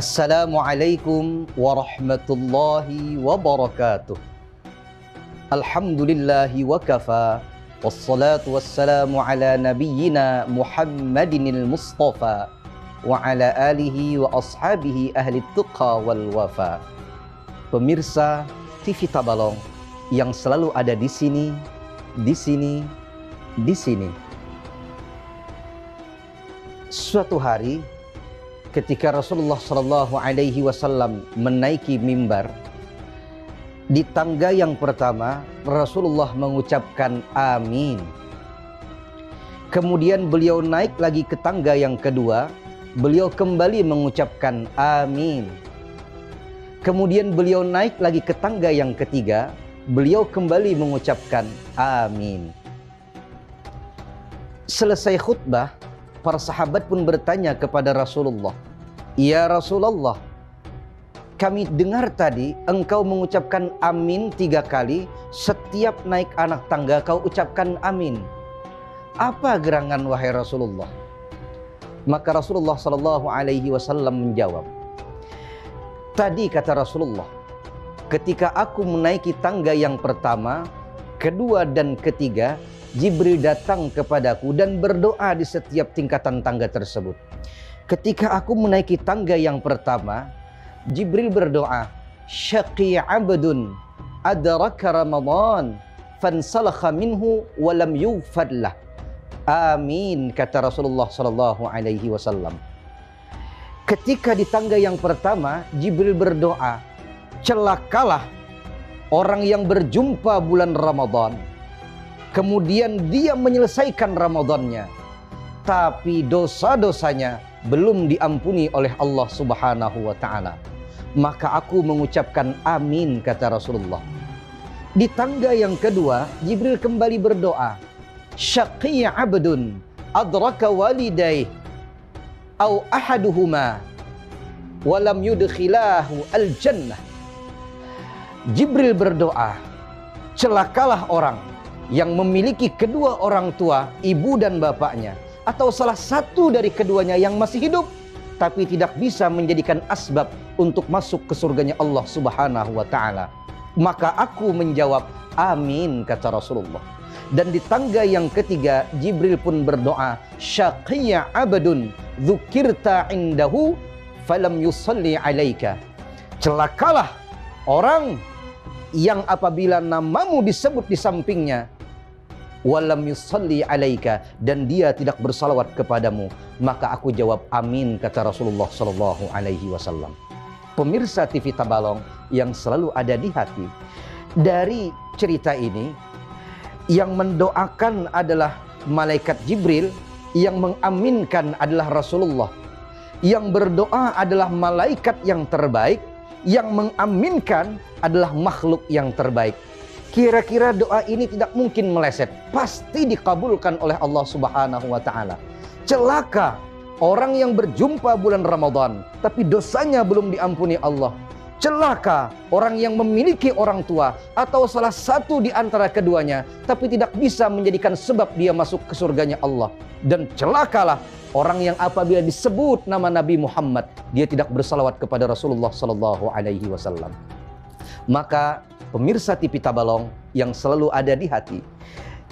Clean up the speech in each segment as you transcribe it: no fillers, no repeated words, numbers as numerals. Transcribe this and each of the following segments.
Assalamualaikum warahmatullahi wabarakatuh. Alhamdulillahi wa kafa, wassalatu wassalamu ala nabiyyina Muhammadinil Mustafa wa ala alihi wa ashabihi ahli tuqa wal wafa. Pemirsa TV Tabalong yang selalu ada di sini, di sini, di sini. Suatu hari ketika Rasulullah Shallallahu Alaihi Wasallam menaiki mimbar, di tangga yang pertama Rasulullah mengucapkan amin. Kemudian beliau naik lagi ke tangga yang kedua, beliau kembali mengucapkan amin. Kemudian beliau naik lagi ke tangga yang ketiga, beliau kembali mengucapkan amin. Selesai khutbah, para sahabat pun bertanya kepada Rasulullah, "Ya Rasulullah, kami dengar tadi engkau mengucapkan amin 3 kali, setiap naik anak tangga kau ucapkan amin. Apa gerangan wahai Rasulullah?" Maka Rasulullah Shallallahu Alaihi Wasallam menjawab, "Tadi," kata Rasulullah, "ketika aku menaiki tangga yang pertama, kedua dan ketiga, Jibril datang kepadaku dan berdoa di setiap tingkatan tangga tersebut. Ketika aku menaiki tangga yang pertama, Jibril berdoa, 'Syaqi 'abdun adraka Ramadan fansalakha minhu wa lam yughfar lah.'" Amin, kata Rasulullah sallallahu alaihi wasallam. Ketika di tangga yang pertama, Jibril berdoa, "Celakalah orang yang berjumpa bulan Ramadan, kemudian dia menyelesaikan Ramadannya, tapi dosa-dosanya belum diampuni oleh Allah Subhanahu wa Ta'ala. Maka aku mengucapkan amin," kata Rasulullah. Di tangga yang kedua, Jibril kembali berdoa, "Syaqi 'abdun adraka walidaih au ahaduhuma wa lam yudkhilahu al-jannah." Jibril berdoa, celakalah orang yang memiliki kedua orang tua, ibu dan bapaknya, atau salah satu dari keduanya yang masih hidup, tapi tidak bisa menjadikan asbab untuk masuk ke surganya Allah Subhanahu wa Ta'ala. Maka aku menjawab amin, kata Rasulullah. Dan di tangga yang ketiga, Jibril pun berdoa, "Syaqiyya 'abdun dzukirta 'indahu falam yusalli 'alaika." Celakalah orang yang apabila namamu disebut di sampingnya, walam yusalli alaika, dan dia tidak bersalawat kepadamu, maka aku jawab amin, kata Rasulullah sallallahu alaihi wasallam. Pemirsa TV Tabalong yang selalu ada di hati, dari cerita ini yang mendoakan adalah malaikat Jibril, yang mengaminkan adalah Rasulullah, yang berdoa adalah malaikat yang terbaik, yang mengaminkan adalah makhluk yang terbaik. Kira-kira doa ini tidak mungkin meleset, pasti dikabulkan oleh Allah Subhanahu wa Ta'ala. Celaka orang yang berjumpa bulan Ramadan tapi dosanya belum diampuni Allah. Celaka orang yang memiliki orang tua atau salah satu di antara keduanya tapi tidak bisa menjadikan sebab dia masuk ke surganya Allah. Dan celakalah orang yang apabila disebut nama Nabi Muhammad, dia tidak bersalawat kepada Rasulullah sallallahu alaihi wasallam. Maka pemirsa TV Tabalong yang selalu ada di hati,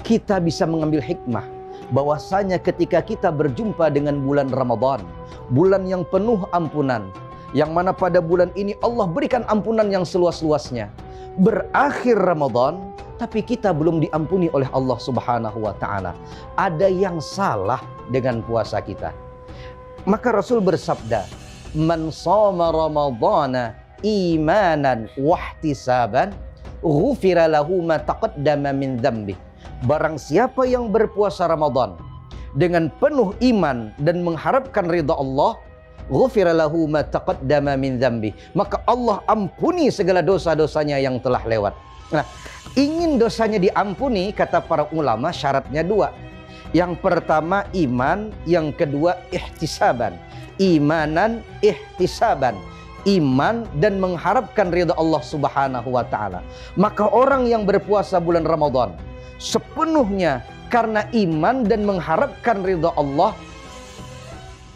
kita bisa mengambil hikmah bahwasanya ketika kita berjumpa dengan bulan Ramadan, bulan yang penuh ampunan, yang mana pada bulan ini Allah berikan ampunan yang seluas-luasnya. Berakhir Ramadan, tapi kita belum diampuni oleh Allah Subhanahu wa Ta'ala. Ada yang salah dengan puasa kita. Maka Rasul bersabda, "Man shoma Ramadhana imanan wahtisaban ghufira lahu ma taqaddama min dzambi." Barang siapa yang berpuasa Ramadan dengan penuh iman dan mengharapkan ridha Allah, ghufira lahu ma taqaddama min dzambi, maka Allah ampuni segala dosa-dosanya yang telah lewat. Nah, ingin dosanya diampuni, kata para ulama, syaratnya 2. Yang pertama iman, yang kedua ihtisaban. Imanan ihtisaban, iman dan mengharapkan ridha Allah Subhanahu wa Ta'ala. Maka orang yang berpuasa bulan Ramadan sepenuhnya karena iman dan mengharapkan ridha Allah,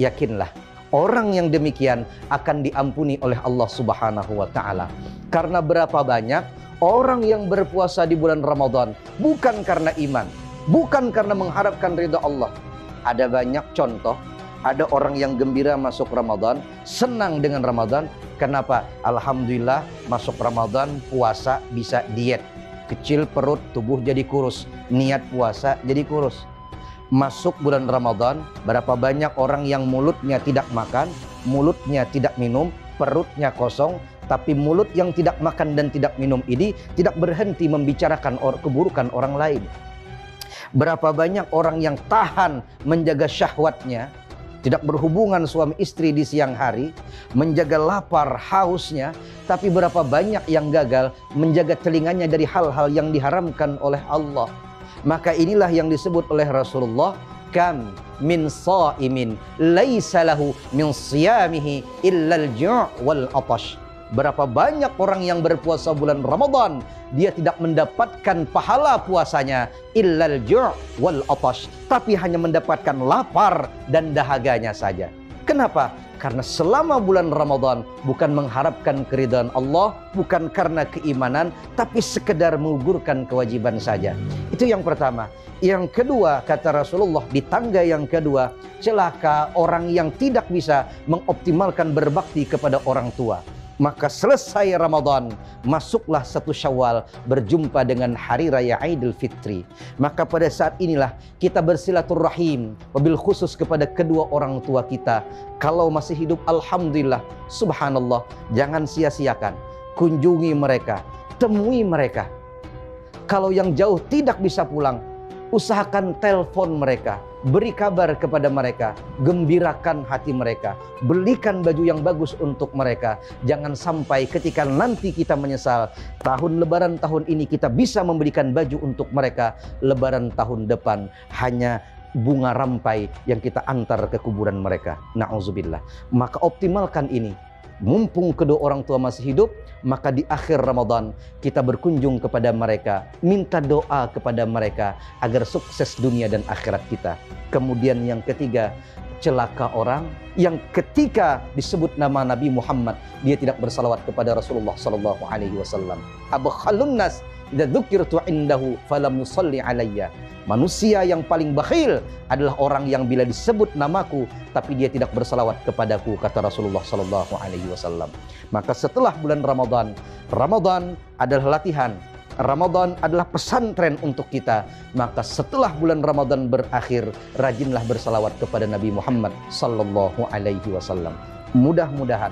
yakinlah Orang yang demikian akan diampuni oleh Allah Subhanahu wa Ta'ala. Karena berapa banyak orang yang berpuasa di bulan Ramadan bukan karena iman, bukan karena mengharapkan ridha Allah. Ada banyak contoh, ada orang yang gembira masuk Ramadan, senang dengan Ramadan. Kenapa? Alhamdulillah masuk Ramadan, puasa bisa diet. Kecil perut, tubuh jadi kurus. Niat puasa jadi kurus. Masuk bulan Ramadan, berapa banyak orang yang mulutnya tidak makan, mulutnya tidak minum, perutnya kosong, tapi mulut yang tidak makan dan tidak minum ini tidak berhenti membicarakan keburukan orang lain. Berapa banyak orang yang tahan menjaga syahwatnya, tidak berhubungan suami istri di siang hari, menjaga lapar hausnya, tapi berapa banyak yang gagal menjaga telinganya dari hal-hal yang diharamkan oleh Allah. Maka inilah yang disebut oleh Rasulullah, kam min shaimin laisa lahu min siyamihi illal ju' wal atash. Berapa banyak orang yang berpuasa bulan Ramadan, dia tidak mendapatkan pahala puasanya illal ju' wal atash, tapi hanya mendapatkan lapar dan dahaganya saja. Kenapa? Karena selama bulan Ramadan bukan mengharapkan keridhaan Allah, bukan karena keimanan, tapi sekedar menggugurkan kewajiban saja. Itu yang pertama. Yang kedua, kata Rasulullah, di tangga yang kedua, celaka orang yang tidak bisa mengoptimalkan berbakti kepada orang tua. Maka selesai Ramadan, masuklah 1 Syawal, berjumpa dengan hari raya Idul Fitri. Maka pada saat inilah kita bersilaturahim, wabil khusus kepada kedua orang tua kita. Kalau masih hidup, alhamdulillah, subhanallah, jangan sia-siakan. Kunjungi mereka, temui mereka. Kalau yang jauh tidak bisa pulang, usahakan telepon mereka, beri kabar kepada mereka, gembirakan hati mereka, belikan baju yang bagus untuk mereka. Jangan sampai ketika nanti kita menyesal, tahun lebaran tahun ini kita bisa memberikan baju untuk mereka, lebaran tahun depan hanya bunga rampai yang kita antar ke kuburan mereka. Na'udzubillah. Maka optimalkan ini. Mumpung kedua orang tua masih hidup, maka di akhir Ramadan kita berkunjung kepada mereka, minta doa kepada mereka agar sukses dunia dan akhirat kita. Kemudian yang ketiga, celaka orang yang ketika disebut nama Nabi Muhammad dia tidak bersalawat kepada Rasulullah sallallahu alaihi wasallam. Abkhalun nas idza dzukirtu indahu falam yusalli alayya. Manusia yang paling bakhil adalah orang yang bila disebut namaku tapi dia tidak bersalawat kepadaku, kata Rasulullah sallallahu alaihi wasallam. Maka setelah bulan Ramadan, Ramadan adalah latihan, Ramadan adalah pesantren untuk kita. Maka setelah bulan Ramadan berakhir, rajinlah bersalawat kepada Nabi Muhammad sallallahu alaihi wasallam. Mudah-mudahan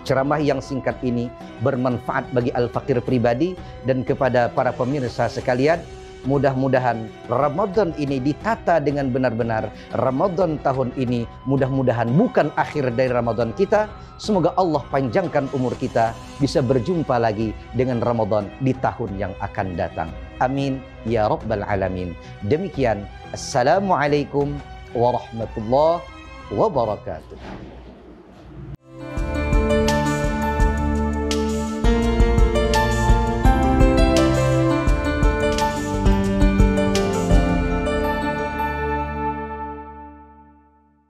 ceramah yang singkat ini bermanfaat bagi Al-Fakir pribadi dan kepada para pemirsa sekalian. Mudah-mudahan Ramadan ini ditata dengan benar-benar. Ramadan tahun ini mudah-mudahan bukan akhir dari Ramadan kita. Semoga Allah panjangkan umur kita, bisa berjumpa lagi dengan Ramadan di tahun yang akan datang. Amin ya rabbal alamin. Demikian, assalamualaikum warahmatullahi wabarakatuh.